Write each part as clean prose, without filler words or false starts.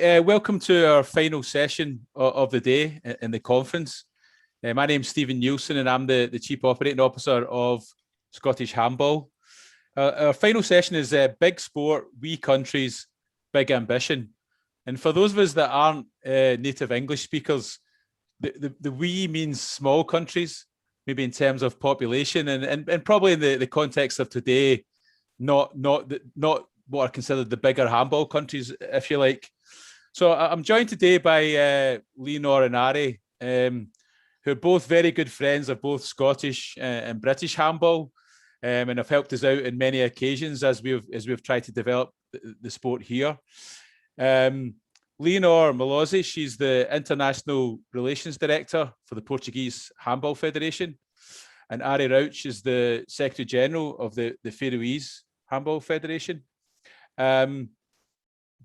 Welcome to our final session of the day in the conference. My name's Stephen Nielsen and I'm the Chief Operating Officer of Scottish Handball. Our final session is Big Sport, Wee Countries, Big Ambition. And for those of us that aren't native English speakers, the wee means small countries, maybe in terms of population, and probably in the context of today, not what are considered the bigger handball countries, if you like. So I'm joined today by Leonor and Ari, who are both very good friends of both Scottish and British handball, and have helped us out in many occasions as we've tried to develop the sport here. Leonor Malozzi, she's the International Relations Director for the Portuguese Handball Federation, and Ari Rauch is the Secretary General of the Faroese Handball Federation.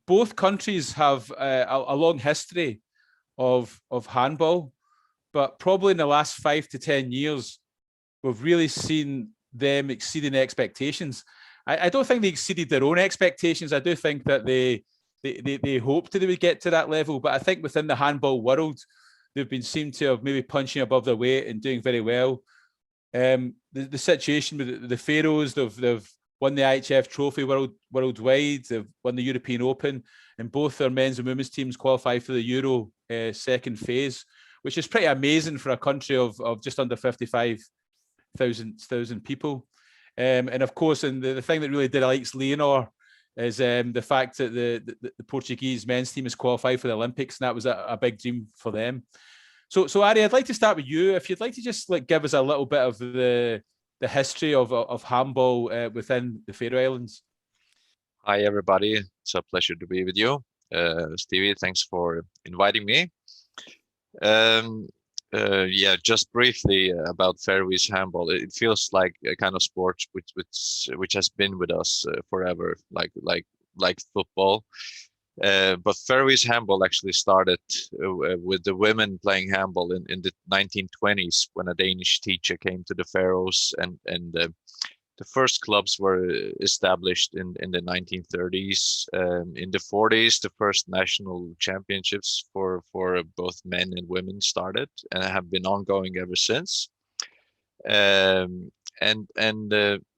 Both countries have a long history of handball, but probably in the last 5 to 10 years, we've really seen them exceeding expectations. I don't think they exceeded their own expectations. I do think that they hoped that they would get to that level, but I think within the handball world, they've been seen to have maybe punching above their weight and doing very well. The situation with the Faroes, they've won the IHF trophy worldwide, they've won the European Open, and both their men's and women's teams qualify for the Euro second phase, which is pretty amazing for a country of just under 55,000 people. And of course, and the thing that really delights Leonor is the fact that the Portuguese men's team has qualified for the Olympics, and that was a big dream for them. So Ari, I'd like to start with you. If you'd like to just give us a little bit of the history of handball within the Faroe Islands. Hi, everybody. It's a pleasure to be with you. Stevie, thanks for inviting me. Yeah, just briefly about Faroese handball. It feels like a kind of sport which has been with us forever, like football. But Faroese handball actually started with the women playing handball in the 1920s when a Danish teacher came to the Faroes, and the first clubs were established in the 1930s. In the 40s, the first national championships for both men and women started and have been ongoing ever since.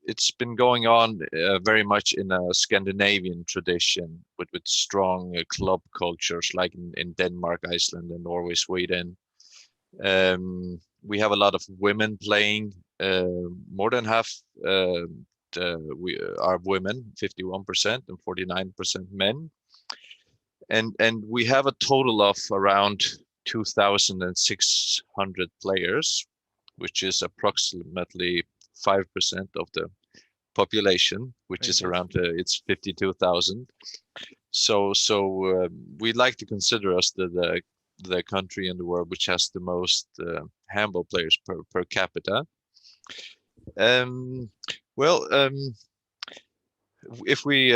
It's been going on very much in a Scandinavian tradition with strong club cultures like in Denmark, Iceland, and Norway, Sweden. We have a lot of women playing. More than half we are women, 51%, and 49% men. And we have a total of around 2,600 players, which is approximately 5% of the population, which is around it's 52,000. So we like to consider us the country in the world which has the most handball players per capita. If we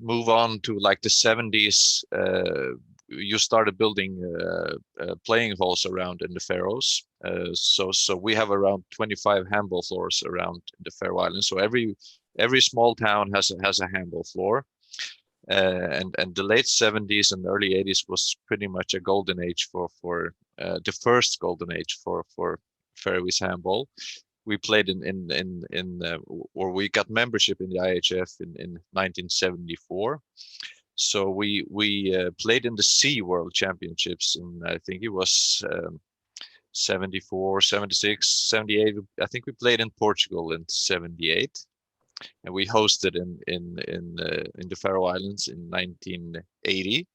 move on to like the 70s, you started building playing halls around in the Faroes. So we have around 25 handball floors around the Faroe Islands. So every small town has a handball floor. And the late 70s and early 80s was pretty much a golden age for the first golden age for Faroese handball. We played or we got membership in the IHF in 1974. So we played in the Sea World Championships in, I think it was 74, 76, 78. I think we played in Portugal in 78, and we hosted in the Faroe Islands in 1980.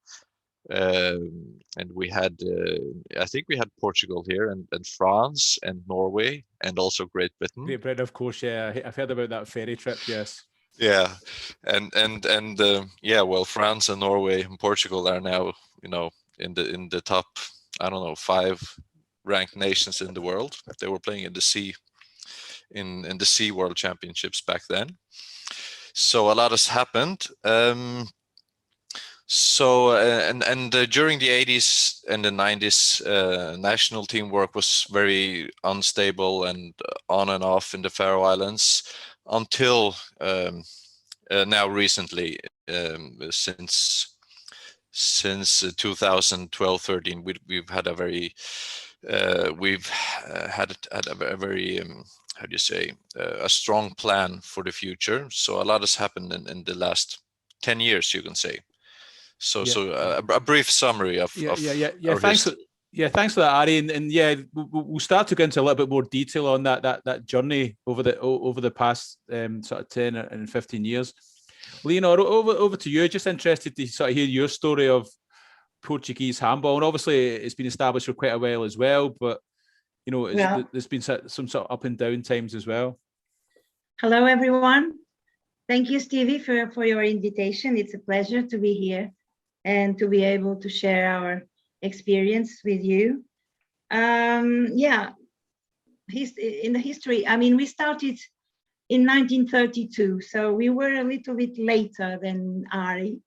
And we had, I think we had Portugal here and France and Norway and also Great Britain. Great Britain, of course, yeah. I've heard about that ferry trip, yes. Yeah, and yeah, well, France and Norway and Portugal are now, in the top, I don't know, 5 ranked nations in the world. They were playing in the Sea World Championships back then. So a lot has happened. During the 80s and the 90s, national teamwork was very unstable and on and off in the Faroe Islands until now recently, since since 2012-13. We've had a very had a very how do you say, a strong plan for the future. So a lot has happened in the last 10 years, you can say. So a brief summary of our history. Thanks for that, Ari. And yeah, we'll start to go into a little bit more detail on that journey over the past sort of 10 and 15 years. Leonor, over to you. Just interested to sort of hear your story of Portuguese handball, and obviously it's been established for quite a while as well, but you know, there's been some sort of up and down times as well. Hello, everyone. Thank you, Stevie, for your invitation. It's a pleasure to be here and to be able to share our experience with you. In the history, I mean, we started in 1932, so we were a little bit later than Ari.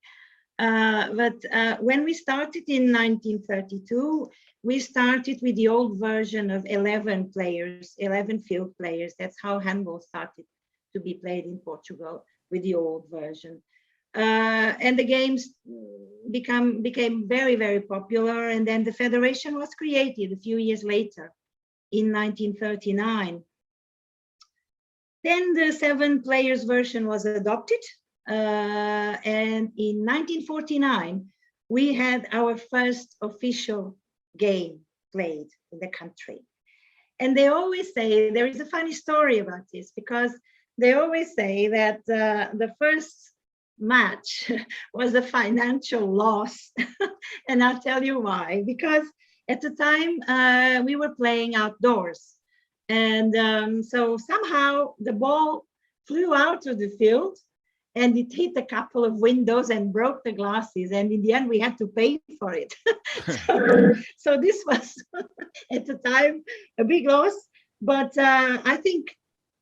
But when we started in 1932, we started with the old version of 11 players, 11 field players. That's how handball started to be played in Portugal, with the old version. And the games became very, very popular. And then the federation was created a few years later in 1939. Then the 7 players version was adopted. And in 1949, we had our first official game played in the country. And they always say, there is a funny story about this, because they always say that the first match was a financial loss. And I'll tell you why. Because at the time we were playing outdoors. And so somehow the ball flew out of the field and it hit a couple of windows and broke the glasses. And in the end, we had to pay for it. So this was at the time a big loss. But I think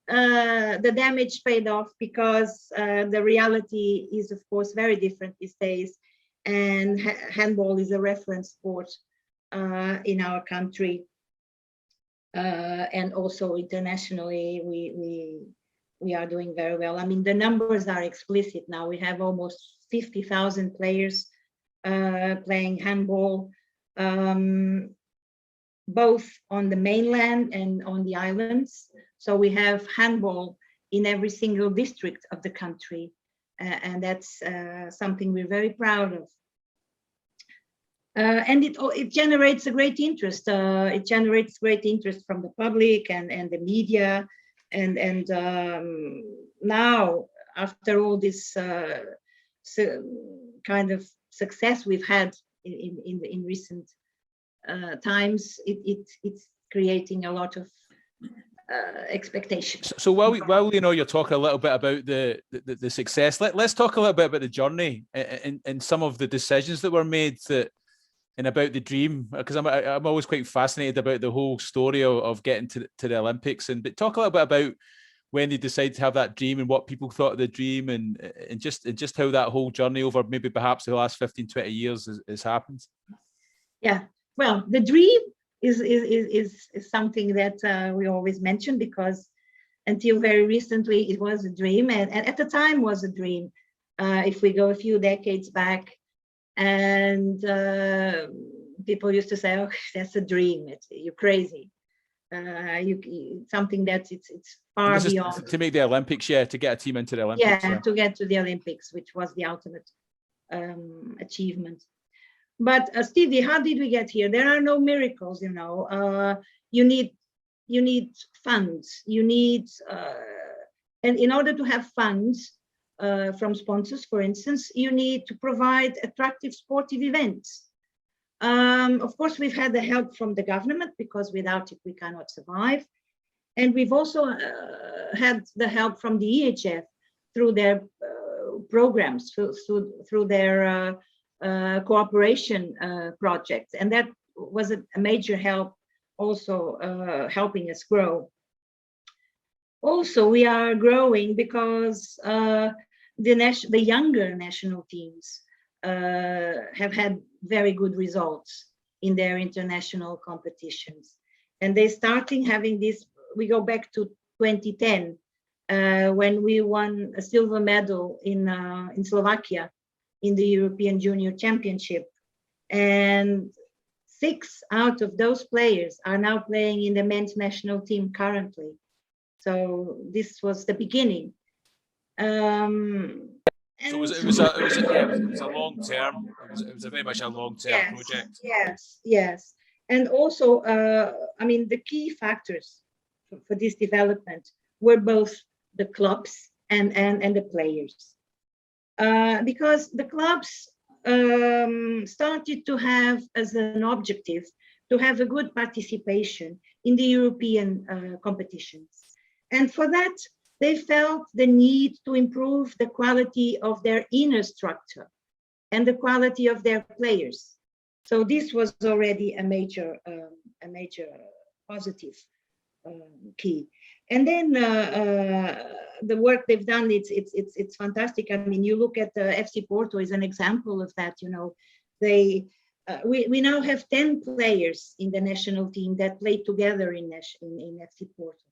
the damage paid off, because the reality is, of course, very different these days. And handball is a reference sport in our country. And also internationally, we are doing very well. I mean, the numbers are explicit now. We have almost 50,000 players playing handball, both on the mainland and on the islands. So we have handball in every single district of the country. And that's something we're very proud of. And it generates a great interest. It generates great interest from the public and the media. And now, after all this kind of success we've had in recent times, it's creating a lot of expectations. So while you know, you're talking a little bit about the success, let's talk a little bit about the journey and some of the decisions that were made and about the dream, because I'm always quite fascinated about the whole story of getting to the Olympics. But talk a little bit about when they decided to have that dream and what people thought of the dream, and just how that whole journey over maybe perhaps the last 15-20 years has happened. Yeah, well, the dream is something that we always mention, because until very recently it was a dream, and at the time was a dream. If we go a few decades back, and people used to say, "Oh, that's a dream. You're crazy. Something that it's far beyond." To make the Olympics, to get a team into the Olympics. Yeah, to get to the Olympics, which was the ultimate achievement. But Stevie, how did we get here? There are no miracles, you know. You need funds. You need, and in order to have funds from sponsors, for instance, you need to provide attractive sportive events. Of course, we've had the help from the government, because without it we cannot survive. And we've also had the help from the EHF through their programs, through their cooperation projects. And that was a major help, also helping us grow. Also, we are growing because the younger national teams have had very good results in their international competitions. And they're starting having this, we go back to 2010, when we won a silver medal in Slovakia in the European Junior Championship. And 6 out of those players are now playing in the men's national team currently. So this was the beginning. So it was a long term. It was a very much a long term project. Yes. And also, I mean, the key factors for this development were both the clubs and the players, because the clubs started to have as an objective to have a good participation in the European competitions, and for that they felt the need to improve the quality of their inner structure and the quality of their players. So this was already a major positive key. And then the work they've done, it's fantastic. I mean, you look at FC Porto as an example of that. You know, we now have 10 players in the national team that play together in FC Porto,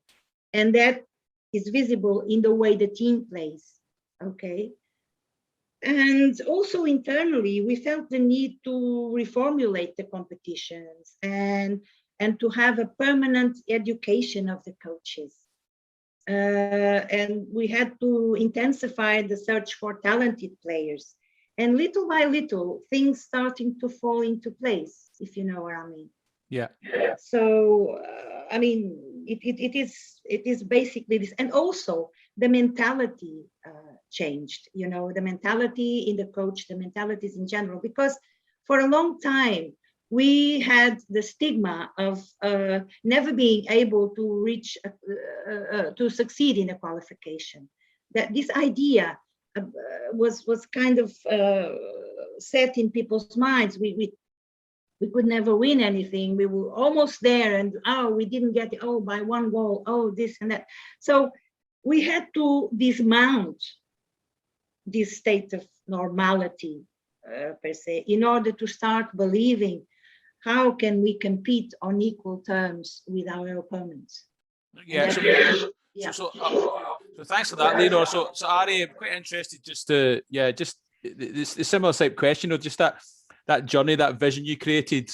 and that is visible in the way the team plays. Okay. And also internally, we felt the need to reformulate the competitions and to have a permanent education of the coaches. And we had to intensify the search for talented players. And little by little, things starting to fall into place, if you know what I mean. Yeah. So, I mean, it is basically this. And also the mentality changed, you know, the mentality in the coach, the mentalities in general, because for a long time, we had the stigma of never being able to reach, to succeed in a qualification. That this idea was kind of set in people's minds. We could never win anything. We were almost there, and we didn't get it. Oh, by 1 goal. Oh, this and that. So we had to dismount this state of normality per se, in order to start believing how can we compete on equal terms with our opponents. Yeah. So thanks for that, Leonor. So Ari, I'm quite interested just to the similar type question, or just that journey, that vision you created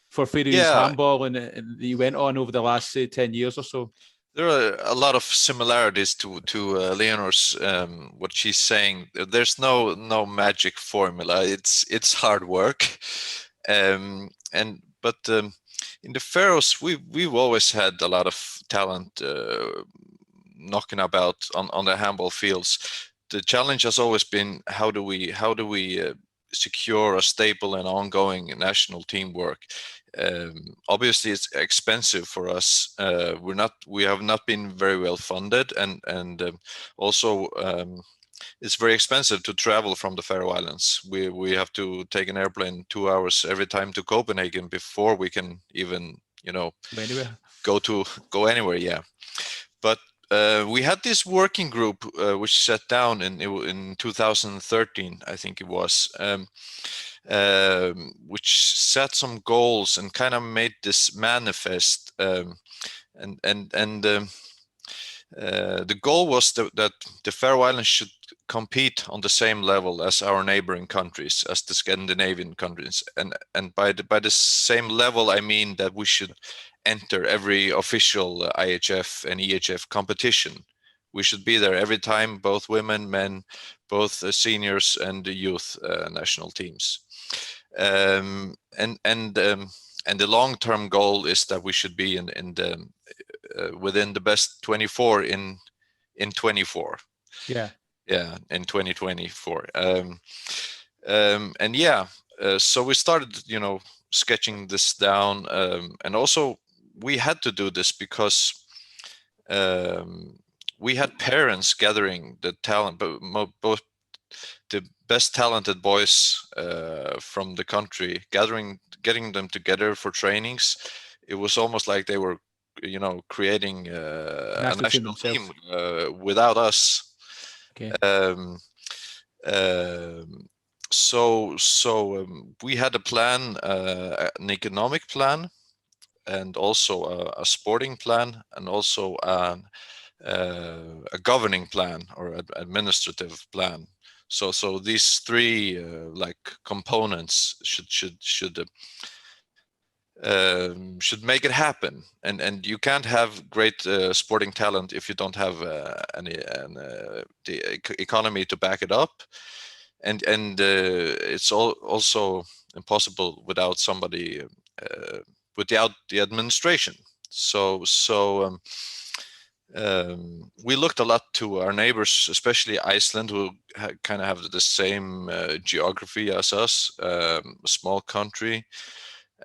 for Faroese handball and that you went on over the last, say, 10 years or so. There are a lot of similarities to Leonor's what she's saying. There's no magic formula. It's hard work, but in the Faroes we've always had a lot of talent knocking about on the handball fields. The challenge has always been how do we secure a stable and ongoing national teamwork. Obviously it's expensive for us. We have not been very well funded, and also it's very expensive to travel from the Faroe Islands. We have to take an airplane 2 hours every time to Copenhagen before we can even, go anywhere. Yeah, but we had this working group which sat down in 2013, I think it was, which set some goals and kind of made this manifest. The goal was that the Faroe Islands should compete on the same level as our neighboring countries, as the Scandinavian countries, and by the same level I mean that we should enter every official IHF and EHF competition. We should be there every time, both women, men, both seniors and the youth national teams. And the long-term goal is that we should be within the best 24 in 24. Yeah. Yeah, in 2024. So we started, sketching this down, and also we had to do this because we had parents gathering the talent, but both the best talented boys from the country, getting them together for trainings. It was almost like they were, creating a national team without us. Okay. So we had a plan, an economic plan, and also a sporting plan, and also a governing plan or administrative plan. So these three like components should make it happen, and you can't have great sporting talent if you don't have the economy to back it up, and it's also impossible without somebody without the administration. So we looked a lot to our neighbors, especially Iceland, who kind of have the same geography as us, a small country.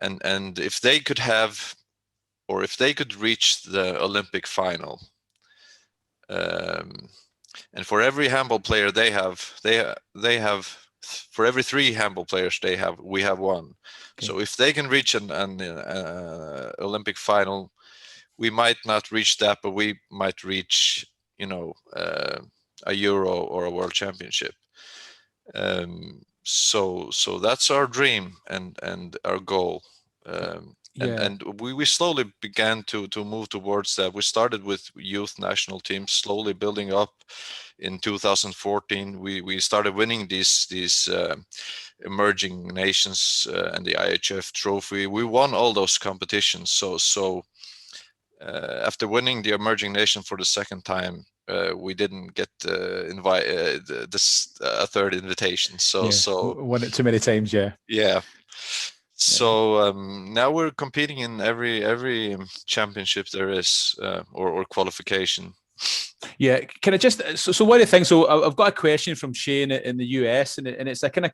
And if they could have, or if they could reach the Olympic final, and for every handball player they have, for every 3 handball players we have 1. Okay. So if they can reach an Olympic final, we might not reach that, but we might reach, a Euro or a World Championship. So that's our dream and our goal. And we slowly began to move towards that. We started with youth national teams, slowly building up. In 2014, we started winning these emerging nations and the IHF trophy. We won all those competitions. So after winning the emerging nation for the second time, we didn't get a third invitation. So won it too many times. Yeah. So now we're competing in every championship there is, or qualification. Yeah, can I just so one of the things? So I've got a question from Shane in the US, and it's a kind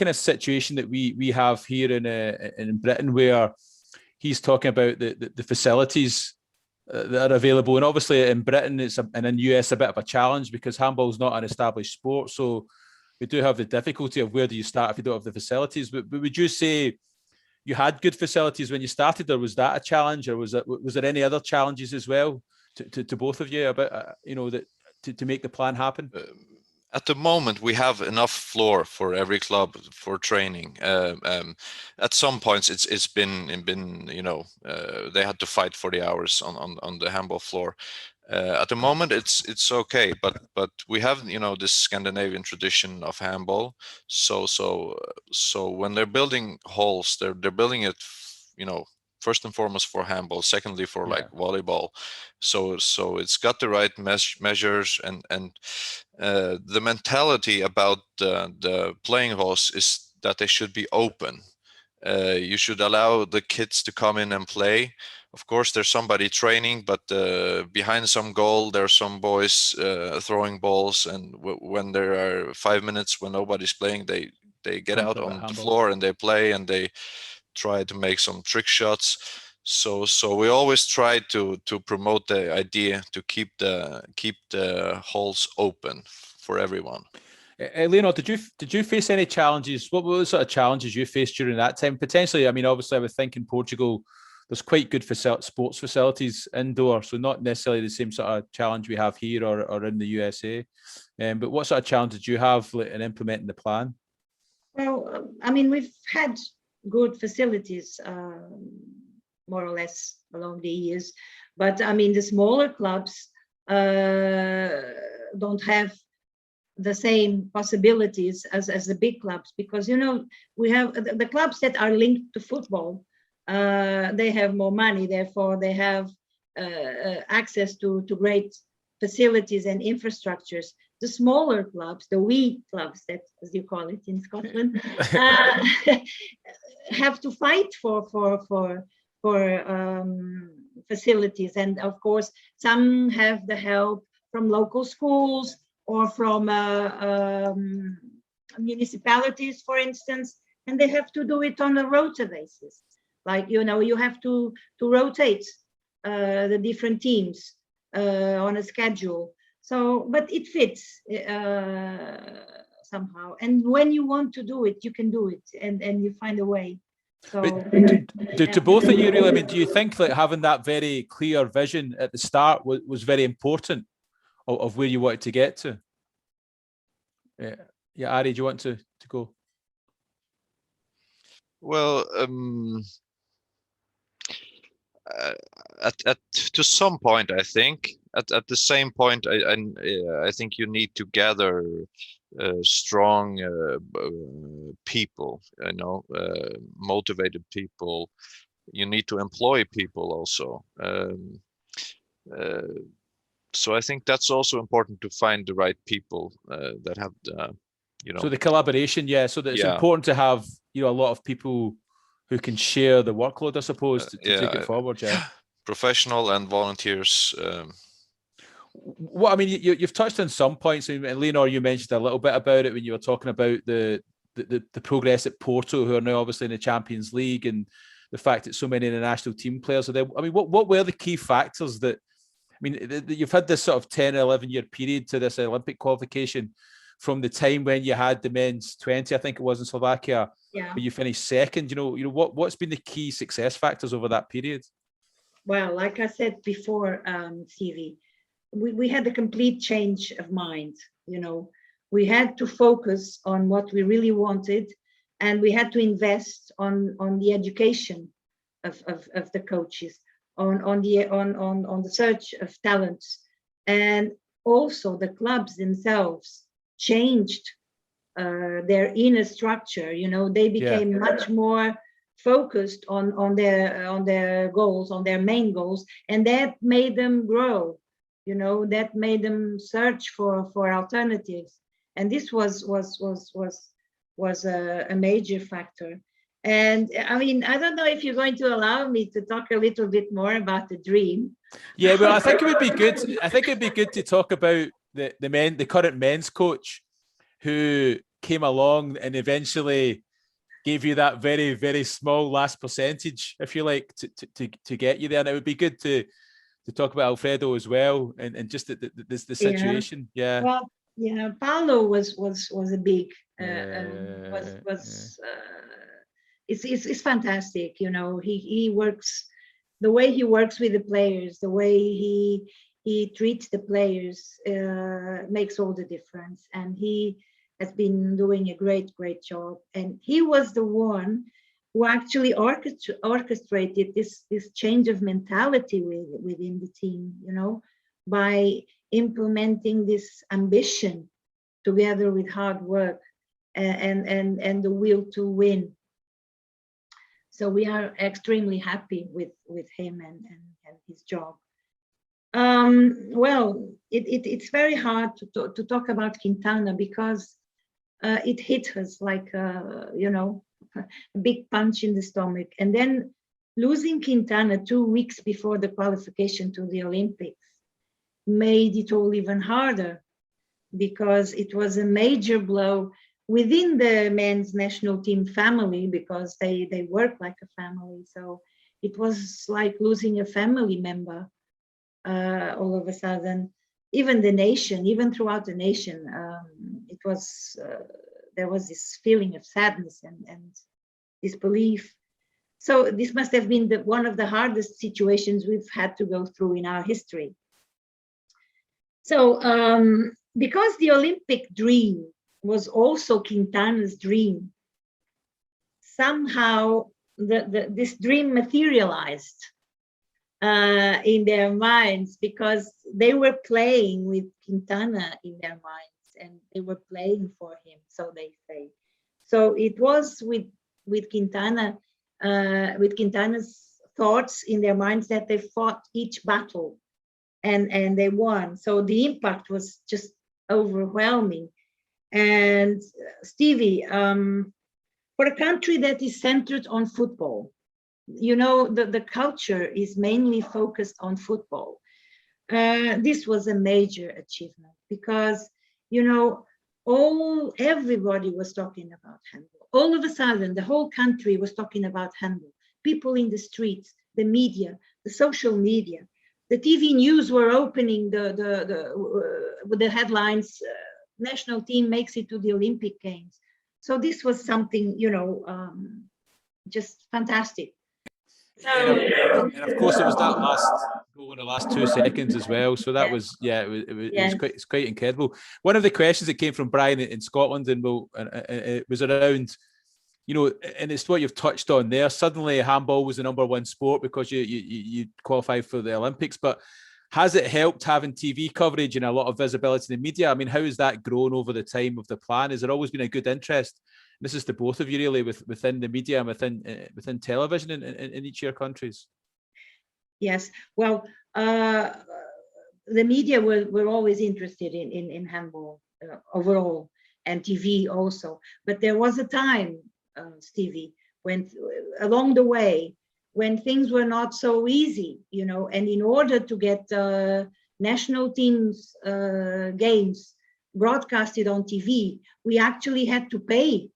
of situation that we have here in Britain, where he's talking about the facilities that are available, and obviously in Britain and in the US a bit of a challenge because handball is not an established sport, so we do have the difficulty of where do you start if you don't have the facilities. But would you say you had good facilities when you started, or was that a challenge, or was there any other challenges as well to both of you about that to make the plan happen? At the moment, we have enough floor for every club for training. At some points, it's been they had to fight for the hours on the handball floor. At the moment, it's okay, but we have this Scandinavian tradition of handball. So when they're building halls, they're building it, first and foremost for handball, secondly for like volleyball. So it's got the right measures, and the mentality about the playing halls is that they should be open. You should allow the kids to come in and play. Of course, there's somebody training, but behind some goal, there are some boys throwing balls. And when there are 5 minutes when nobody's playing, they get out on the floor and they play and they try to make some trick shots. So we always try to promote the idea to keep the halls open for everyone. Leonard, did you face any challenges? What were the sort of challenges you faced during that time? Potentially, I mean, obviously, I would think in Portugal, there's quite good sports facilities indoor, so not necessarily the same sort of challenge we have here or in the USA. But what sort of challenge did you have in implementing the plan? Well, I mean, we've had good facilities, more or less along the years, but I mean, the smaller clubs don't have the same possibilities as the big clubs, because we have the clubs that are linked to football. They have more money, therefore they have access to great facilities and infrastructures. The smaller clubs, the wee clubs, that as you call it in Scotland, have to fight for facilities, and of course some have the help from local schools or from municipalities, for instance, and they have to do it on a rota basis. Like, you have to rotate the different teams on a schedule. So, but it fits somehow. And when you want to do it, you can do it, and you find a way. So, to both of you, really, I mean, do you think that having that very clear vision at the start was very important of where you wanted to get to? Yeah, Ari, do you want to go? Well, to some point, I think at the same point, I think you need to gather strong people, motivated people. You need to employ people also. So I think that's also important to find the right people that have the, So the collaboration, yeah. So that it's important to have, a lot of people who can share the workload, I suppose, to take it forward. Yeah. Professional and volunteers. What I mean, you've touched on some points, and Leonor, you mentioned a little bit about it when you were talking about the progress at Porto, who are now obviously in the Champions League, and the fact that so many international team players are there. I mean, what were the key factors that? I mean, you've had this sort of 10 or 11-year period to this Olympic qualification from the time when you had the men's 20, I think it was in Slovakia, where you finished second. What's been the key success factors over that period? Well, like I said before, Stevie, we had a complete change of mind. We had to focus on what we really wanted, and we had to invest on the education of the coaches, on the search of talents, and also the clubs themselves changed their inner structure. They became much more focused on their goals, on their main goals, and that made them grow. That made them search for alternatives, and this was a major factor. And I mean, I don't know if you're going to allow me to talk a little bit more about the dream. Yeah, well, I think it would be good. I think it'd be good to talk about the current men's coach, who came along and eventually gave you that very, very small last percentage, if you like, to get you there. And it would be good to talk about Alfredo as well, and just the situation. Yeah. Well, Paulo was a big it's fantastic. He works, the way he works with the players, the way he treats the players makes all the difference. And he has been doing a great job. And he was the one who actually orchestrated this change of mentality within the team, by implementing this ambition together with hard work and the will to win. So we are extremely happy with him and his job. Well, it's very hard to talk about Quintana, because it hit us like a big punch in the stomach. And then losing Quintana 2 weeks before the qualification to the Olympics made it all even harder, because it was a major blow within the men's national team family, because they work like a family. So it was like losing a family member all of a sudden. Even the nation, even throughout the nation, it was there was this feeling of sadness and disbelief. So this must have been one of the hardest situations we've had to go through in our history. So because the Olympic dream was also Quintana's dream, somehow this dream materialized in their minds, because they were playing with Quintana in their minds, and they were playing for him, so they say. So it was with Quintana, with Quintana's thoughts in their minds, that they fought each battle and they won. So the impact was just overwhelming. And Stevie, for a country that is centered on football, the culture is mainly focused on football. This was a major achievement, because everybody was talking about handball. All of a sudden, the whole country was talking about handball. People in the streets, the media, the social media, the TV news were opening with the headlines, national team makes it to the Olympic Games. So this was something, just fantastic. And of course, it was that last goal in the last 2 seconds as well. So that was, it's quite incredible. One of the questions that came from Brian in Scotland, and it was around, and it's what you've touched on there. Suddenly, handball was the #1 sport because you qualified for the Olympics. But has it helped having TV coverage and a lot of visibility in the media? I mean, how has that grown over the time of the plan? Has there always been a good interest? This is to both of you really, within the media and within television in each of your countries. Yes, well, the media were always interested in handball overall, and TV also. But there was a time, Stevie, when along the way, when things were not so easy, you know, and in order to get national teams games broadcasted on TV, we actually had to pay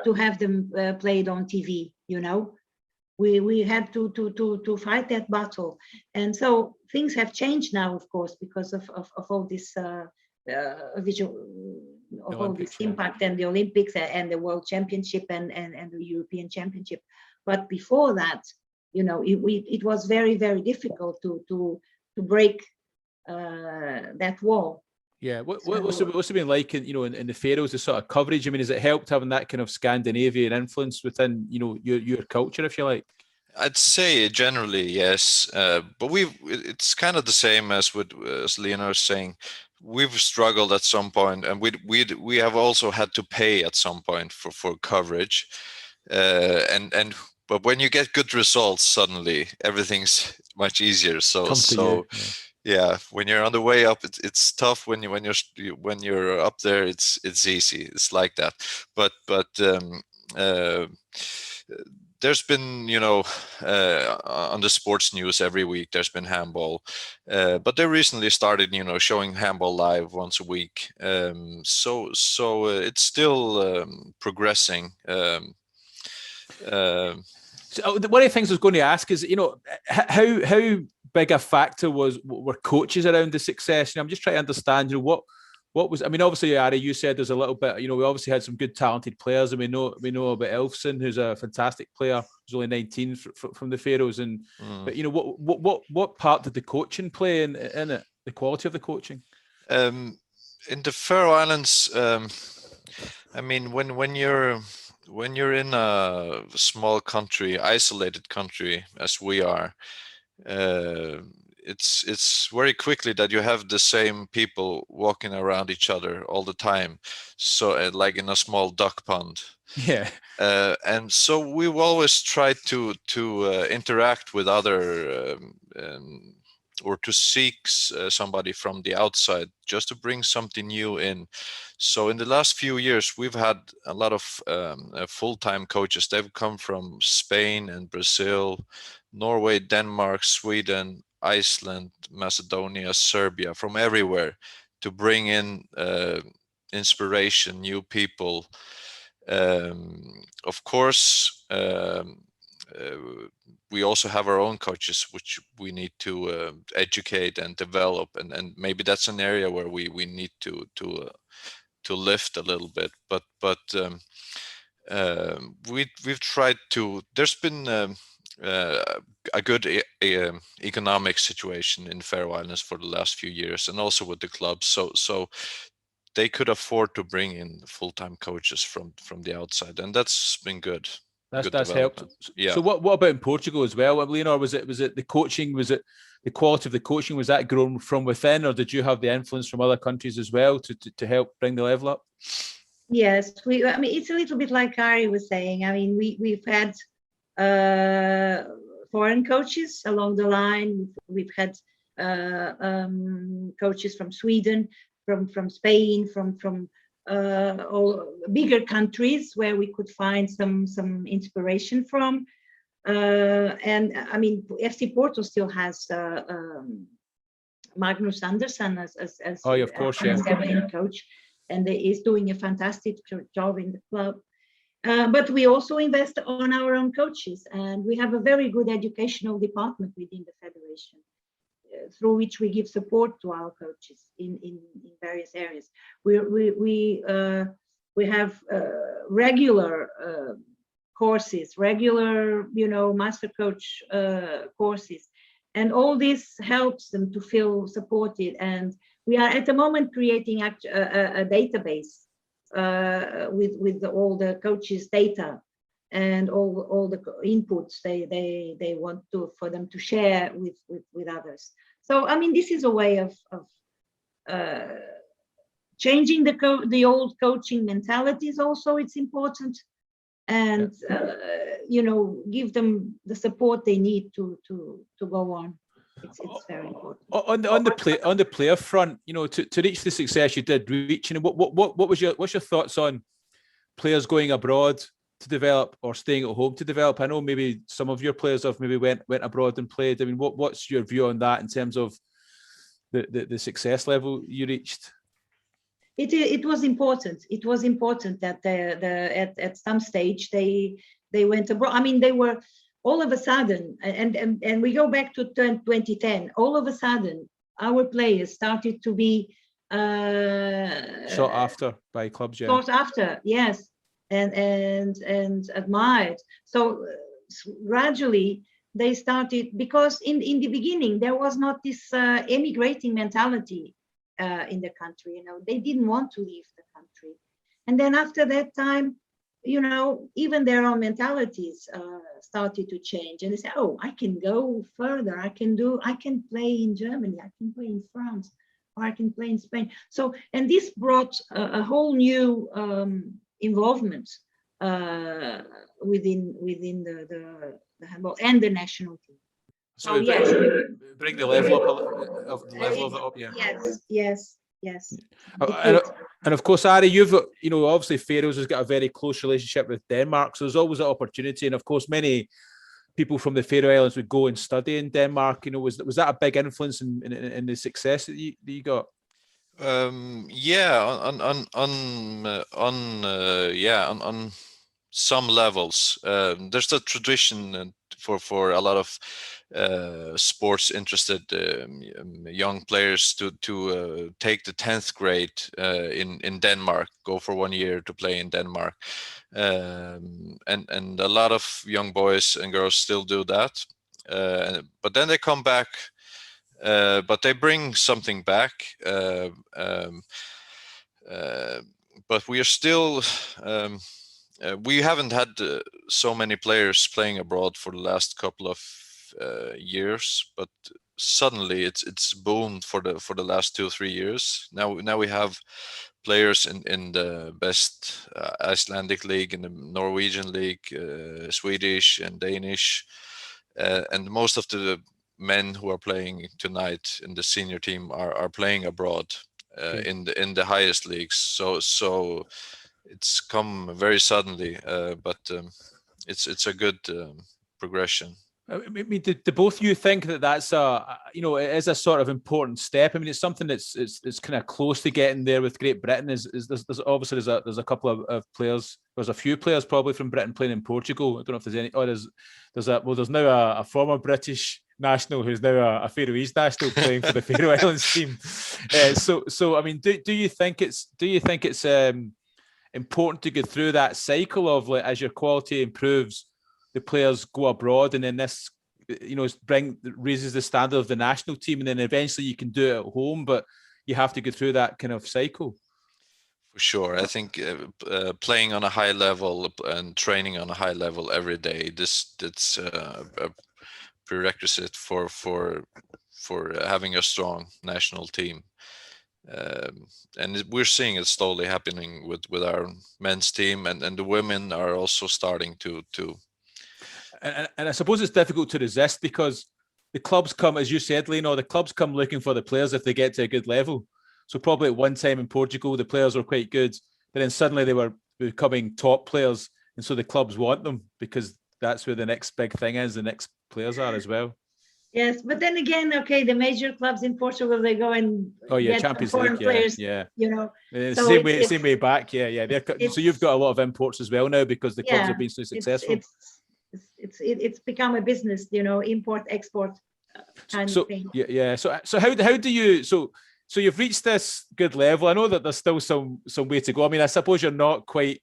to have them played on TV, you know. We had to fight that battle. And so things have changed now, of course, because of all this all this impact, and the Olympics and the World Championship and the European Championship. But before that, you know, it was very, very difficult to break that wall. Yeah, what's it been like in, you know, in the Faroes, the sort of coverage? I mean, has it helped having that kind of Scandinavian influence within, you know, your culture, if you like? I'd say generally yes, but it's kind of the same as Lena was saying. We've struggled at some point, and we have also had to pay at some point for coverage, but when you get good results, suddenly everything's much easier. Yeah, when you're on the way up, it's tough. When you're up there, it's easy. It's like that. But there's been, you know, on the sports news every week, there's been handball, but they recently started, you know, showing handball live once a week. So it's still progressing. So one of the things I was going to ask is, you know, how big a factor were coaches around the success? You know, I'm just trying to understand, you know, what was, I mean, obviously, Ari, you said there's a little bit, you know, we obviously had some good talented players, and we know about Elfson, who's a fantastic player, who's only 19 from the Faroes, but you know, what part did the coaching play in it, the quality of the coaching? In the Faroe Islands, I mean, when you're in a small country, isolated country as we are, it's very quickly that you have the same people walking around each other all the time. So like in a small duck pond. Yeah. And so we've always tried to interact with other or to seek somebody from the outside just to bring something new in. So in the last few years, we've had a lot of full-time coaches. They've come from Spain and Brazil, Norway, Denmark, Sweden, Iceland, Macedonia, Serbia, from everywhere, to bring in inspiration, new people. Of course, we also have our own coaches, which we need to educate and develop, and maybe that's an area where we need to lift a little bit. But we've tried to. There's been a good economic situation in Faroe Islands for the last few years, and also with the clubs. So they could afford to bring in full-time coaches from the outside, and that's been good. That's helped. Yeah. So what about in Portugal as well, Leonor? Was it the coaching? Was it the quality of the coaching? Was that grown from within, or did you have the influence from other countries as well to help bring the level up? Yes, I mean, it's a little bit like Ari was saying. I mean, we've had foreign coaches along the line. We've had coaches from Sweden, from Spain, from all bigger countries where we could find some inspiration from. And I mean, FC Porto still has Magnus Andersson as of course, yeah, their main coach, and is doing a fantastic job in the club. But we also invest on our own coaches, and we have a very good educational department within the federation, through which we give support to our coaches in various areas. We have regular courses, regular, you know, master coach courses, and all this helps them to feel supported. And we are at the moment creating a database with all the coaches' data and all the inputs they want for them to share with others. So I mean, this is a way of changing the old coaching mentalities. Also, it's important, and you know, give them the support they need to go on. It's very important. On the player front, you know, to reach the success you did reach, you know, what's your thoughts on players going abroad to develop or staying at home to develop? I know maybe some of your players have maybe went abroad and played. I mean, what's your view on that in terms of the success level you reached? It was important. It was important that at some stage they went abroad. I mean, they were all of a sudden, and we go back to 2010. All of a sudden, our players started to be sought after by clubs. Yeah. Sought after, yes, and admired. So gradually they started, because in the beginning there was not this emigrating mentality in the country. You know, they didn't want to leave the country, and then after that time, you know, even their own mentalities started to change, and they say, oh, I can go further, I can play in Germany, I can play in France, or I can play in Spain. So, and this brought a whole new involvement within the handball and the national team. So yes, bring the level up of it up, yeah. Yes. And of course, Ari, you've, you know, obviously Faroes has got a very close relationship with Denmark, so there's always an opportunity. And of course, many people from the Faroe Islands would go and study in Denmark. You know, was that a big influence in the success that you got? Yeah, on some levels. There's a tradition for a lot of sports interested young players to take the 10th grade in Denmark, go for 1 year to play in Denmark, and a lot of young boys and girls still do that, but then they come back, but they bring something back, but we are still we haven't had so many players playing abroad for the last couple of years, but suddenly it's boomed for the last 2-3 years. Now we have players in the best Icelandic league, in the Norwegian league, Swedish and Danish, and most of the men who are playing tonight in the senior team are playing abroad in the highest leagues. So it's come very suddenly, but it's a good progression. I mean, do both of you think that that's you know, it is a sort of important step? I mean, it's something that's it's kind of close to getting there with Great Britain. There's obviously there's a couple of players. There's a few players probably from Britain playing in Portugal. I don't know if there's any. Oh, there's now a former British national who's now a Faroese national playing for the Faroe Islands team. So I mean, do you think it's important to go through that cycle of, like, as your quality improves, the players go abroad, and then this, you know, raises the standard of the national team, and then eventually you can do it at home, but you have to go through that kind of cycle? For sure. I think playing on a high level and training on a high level every day, that's a prerequisite for having a strong national team. And we're seeing it slowly happening with our men's team, and the women are also starting to. And I suppose it's difficult to resist, because the clubs come, as you said, Leno, the clubs come looking for the players if they get to a good level. So probably at one time in Portugal, the players were quite good, but then suddenly they were becoming top players. And so the clubs want them because that's where the next big thing is. The next players are as well. Yes, but then again, okay, the major clubs in Portugal, they go and get Champions foreign League, players, yeah. You know. So same way back, yeah. So you've got a lot of imports as well now, because the clubs have been so successful. It's become a business, you know, import export kind of thing. Yeah. So how do you so you've reached this good level? I know that there's still some way to go. I mean, I suppose you're not quite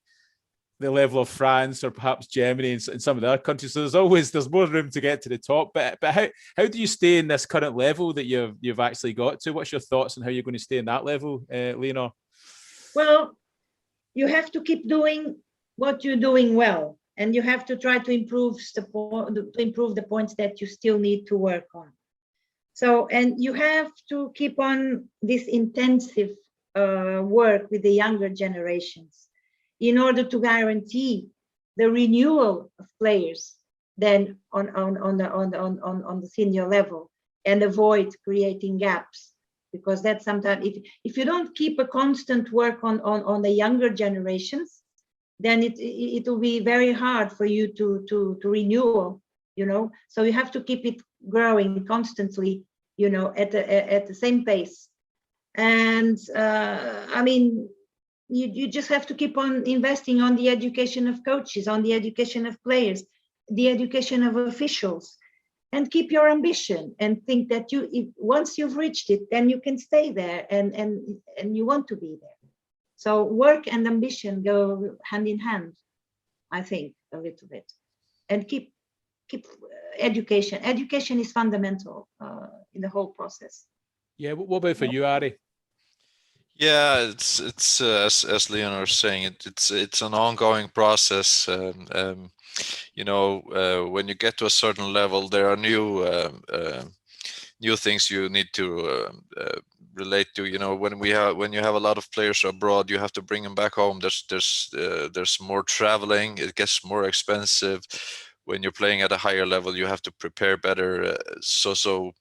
the level of France or perhaps Germany and some of the other countries. So there's more room to get to the top. But how do you stay in this current level that you've actually got to? What's your thoughts on how you're going to stay in that level, Leonor? Well, you have to keep doing what you're doing well, and you have to try to improve the points that you still need to work on. So, and you have to keep on this intensive work with the younger generations in order to guarantee the renewal of players then on the senior level, and avoid creating gaps, because that's sometimes, if you don't keep a constant work on the younger generations, then it will be very hard for you to renew, you know. So you have to keep it growing constantly, you know, at the same pace. And I mean, you just have to keep on investing on the education of coaches, on the education of players, the education of officials, and keep your ambition and think that once you've reached it, then you can stay there and you want to be there. So work and ambition go hand in hand, I think, a little bit. And keep education. Education is fundamental in the whole process. Yeah, what about for you, Ari? Yeah, it's as Leonor was saying, it's an ongoing process. You know, when you get to a certain level, there are new things you need to relate to. You know, when you have a lot of players abroad, you have to bring them back home. There's more traveling. It gets more expensive. When you're playing at a higher level, you have to prepare better. So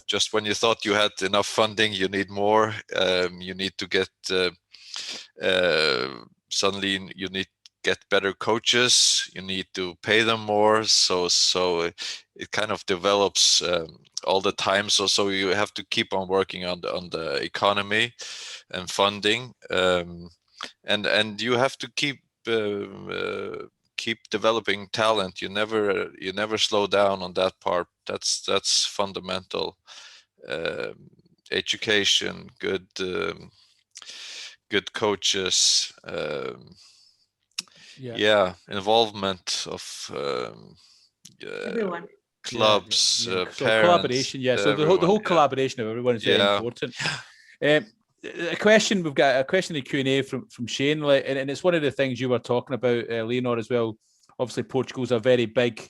just when you thought you had enough funding, you need more. You need to get suddenly you need get better coaches. You need to pay them more. So it kind of develops all the time. So you have to keep on working on the economy and funding, and you have to keep developing talent. You never slow down on that part. That's fundamental. Education, good coaches, involvement of Everyone. clubs, So parents, collaboration, so the whole collaboration of everyone is very important. A question, we've got a question in the Q&A from Shane, and it's one of the things you were talking about, Leonor, as well. Obviously, Portugal's a very big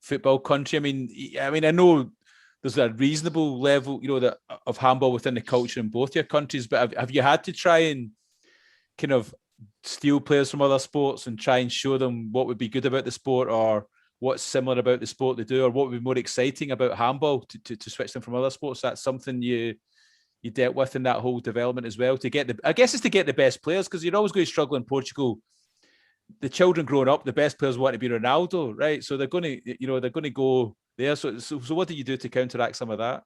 football country. I mean, I know there's a reasonable level, you know, of handball within the culture in both your countries, but have you had to try and kind of steal players from other sports and try and show them what would be good about the sport, or what's similar about the sport they do, or what would be more exciting about handball to switch them from other sports? That's something you dealt with in that whole development as well, to get I guess it's to get the best players, because you're always going to struggle in Portugal. The children growing up, the best players want to be Ronaldo, right? So they're going to go there. So what do you do to counteract some of that?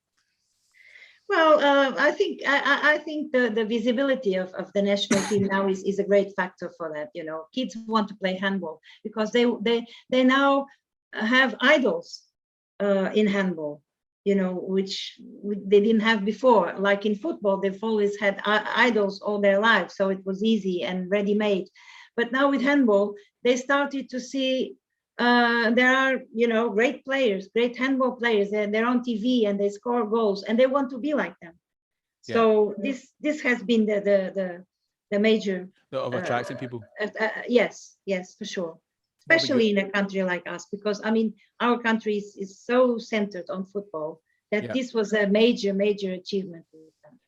Well, I think the visibility of the national team now is a great factor for that. You know, kids want to play handball because they now have idols in handball, you know, which they didn't have before. Like in football, they've always had idols all their lives, so it was easy and ready-made. But now with handball, they started to see there are, you know, great players, great handball players, and they're on TV and they score goals, and they want to be like them. Yeah. So this has been the major of attracting people. Yes, for sure. Especially in a country like us, because I mean, our country is so centered on football that this was a major achievement.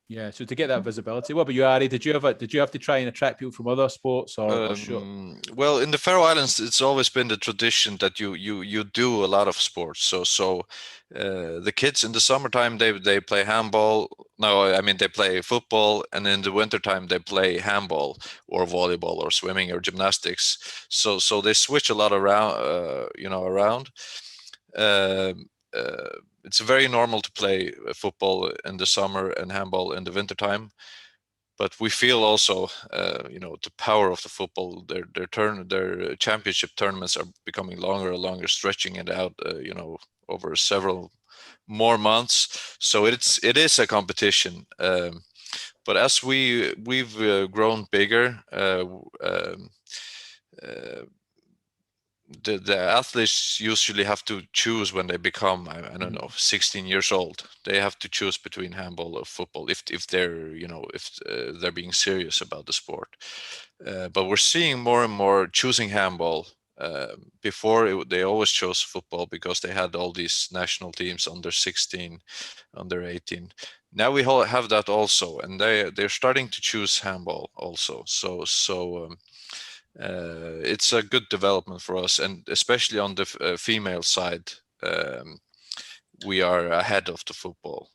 Yeah, so to get that visibility. What about you, Ari? Did you have to try and attract people from other sports, or sure? Well, in the Faroe Islands, it's always been the tradition that you do a lot of sports. So the kids in the summertime they play handball. No, I mean they play football, and in the wintertime they play handball or volleyball or swimming or gymnastics. So they switch a lot around. It's very normal to play football in the summer and handball in the wintertime, but we feel also, the power of the football. Their championship tournaments are becoming longer and longer, stretching it out, over several more months. So it is a competition. But as we've grown bigger, the athletes usually have to choose when they become, I don't know, 16 years old. They have to choose between handball or football if they're, if they're being serious about the sport. But we're seeing more and more choosing handball before they always chose football because they had all these national teams under 16, under 18. Now we have that also, and they're starting to choose handball also. So it's a good development for us, and especially on the female side, we are ahead of the football.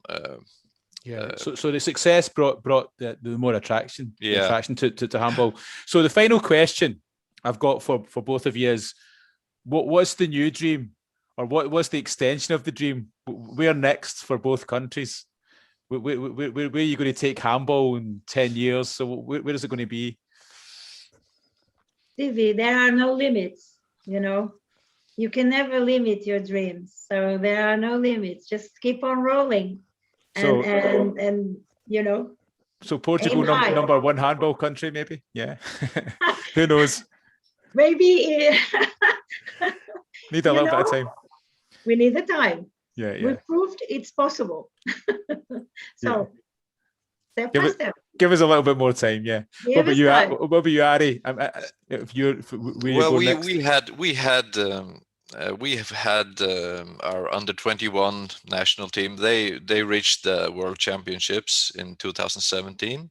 Yeah. So the success brought the more attraction, Yeah. attraction to handball. So the final question I've got for both of you is, what's the new dream, or what was the extension of the dream? Where next for both countries? Where are you going to take handball in 10 years? So where is it going to be? Stevie, there are no limits, you know. You can never limit your dreams. So there are no limits. Just keep on rolling. And you know. So Portugal, number one handball country, maybe? Yeah. Who knows? Maybe. Need a little bit of time. We need the time. Yeah. We proved it's possible. So step by step. Give us a little bit more time, yeah. What about you, Ari? We have had our under 21 national team. They reached the World Championships in 2017,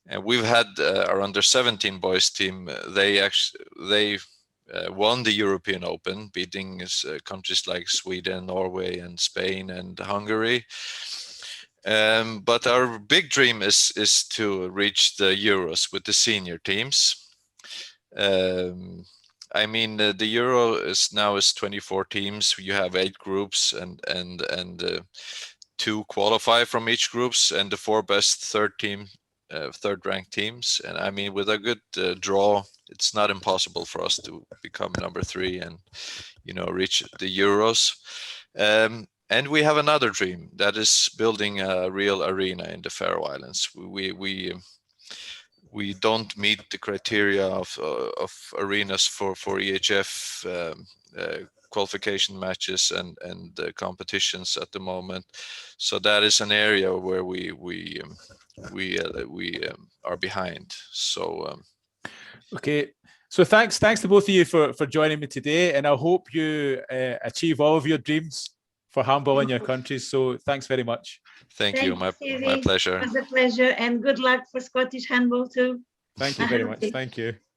and we've had our under 17 boys team. They won the European Open, beating countries like Sweden, Norway, and Spain and Hungary. But our big dream is to reach the Euros with the senior teams. I mean, the Euro is 24 teams. You have 8 groups, and 2 qualify from each groups, and the 4 best third-ranked teams. And I mean, with a good draw, it's not impossible for us to become number 3 and reach the Euros. And we have another dream, that is building a real arena in the Faroe Islands. We don't meet the criteria of arenas for EHF qualification matches and competitions at the moment. So that is an area where we are behind. So okay. So thanks to both of you for joining me today, and I hope you achieve all of your dreams for handball in your countries. So thanks very much. Thank you. My pleasure. It was a pleasure, and good luck for Scottish handball too. Thank you very much. Thank you.